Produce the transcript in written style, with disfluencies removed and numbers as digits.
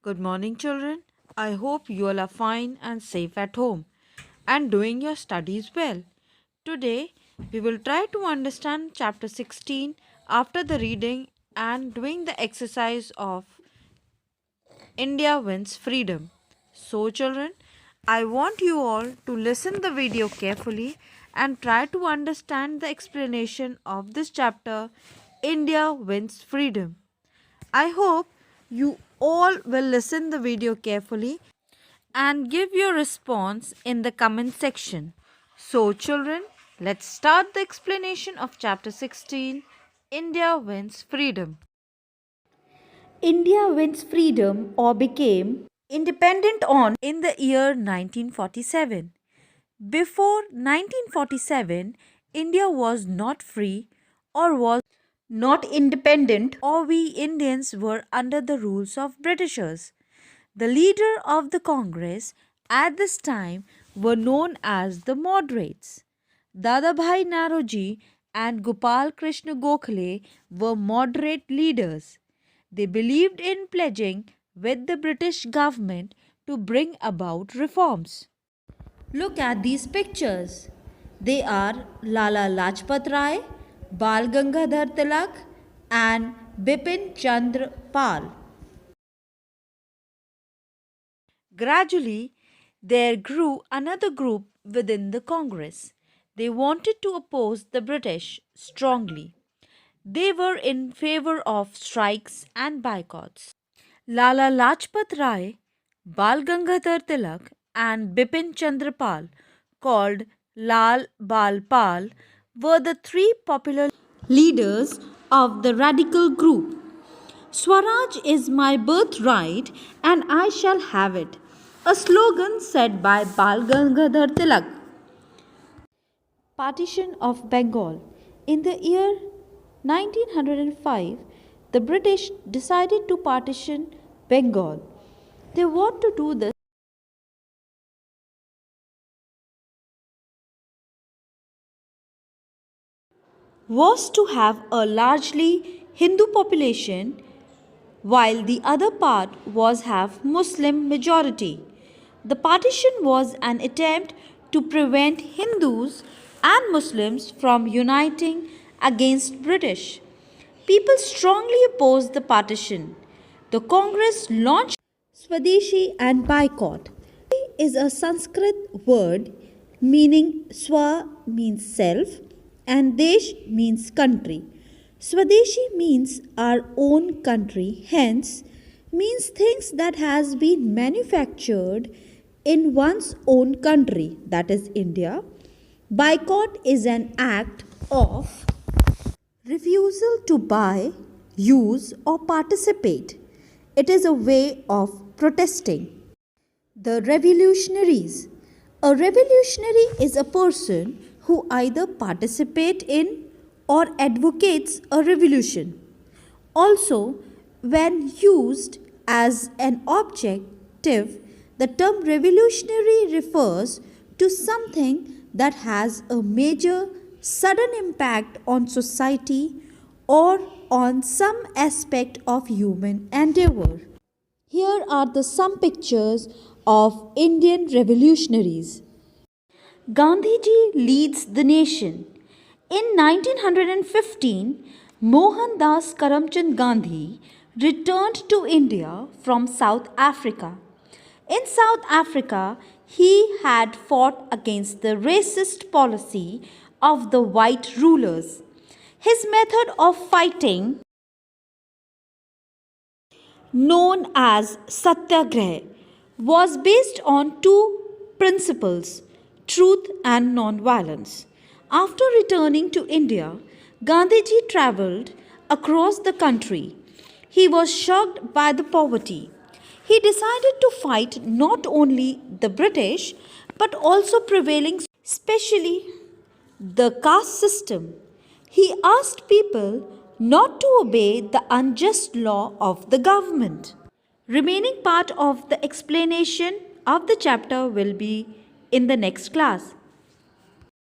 Good morning, children. I hope you all are fine and safe at home and doing your studies well. Today, we will try to understand chapter 16 after the reading and doing the exercise of India Wins Freedom. So, children, I want you all to listen the video carefully and try to understand the explanation of this chapter India Wins Freedom. I hope you all will listen the video carefully and give your response in the comment section. So children, let's start the explanation of chapter 16 India Wins Freedom. India wins freedom or became independent on in the year 1947. Before 1947, India was not free or was not independent, or we Indians were under the rules of Britishers. The leader of the Congress at this time were known as the Moderates. Dadabhai Naroji and Gopal Krishna Gokhale were moderate leaders. They believed in pledging with the British government to bring about reforms. Look at these pictures. They are Lala Lajpat Rai, Bal Gangadhar Tilak, and Bipin Chandra Pal. Gradually, there grew another group within the Congress. They wanted to oppose the British strongly. They were in favor of strikes and boycotts. Lala Lajpat Rai, Bal Gangadhar Tilak, and Bipin Chandra Pal, called Lal Bal Pal, were the three popular Leaders of the radical group. Swaraj is my birthright and I shall have it. A slogan said by Bal Gangadhar Tilak. Partition of Bengal. In the year 1905, the British decided to partition Bengal. They want to do this was to have a largely Hindu population while the other part was have Muslim majority. The partition was an attempt to prevent Hindus and Muslims from uniting against British. People strongly opposed the partition. The Congress launched Swadeshi and boycott. Is a Sanskrit word meaning Swa means self and Desh means country. Swadeshi means our own country, hence means things that has been manufactured in one's own country, that is India. Boycott is an act of refusal to buy, use or participate. It is a way of protesting. The revolutionaries. A revolutionary is a person who either participate in or advocates a revolution. Also, when used as an objective, the term revolutionary refers to something that has a major sudden impact on society or on some aspect of human endeavor. Here are the some pictures of Indian revolutionaries. Gandhiji leads the nation. In 1915, Mohandas Karamchand Gandhi returned to India from South Africa. In South Africa, he had fought against the racist policy of the white rulers. His method of fighting, known as Satyagraha, was based on two principles: truth and non-violence. After returning to India, Gandhiji travelled across the country. He was shocked by the poverty. He decided to fight not only the British but also prevailing, especially the caste system. He asked people not to obey the unjust law of the government. Remaining part of the explanation of the chapter will be in the next class.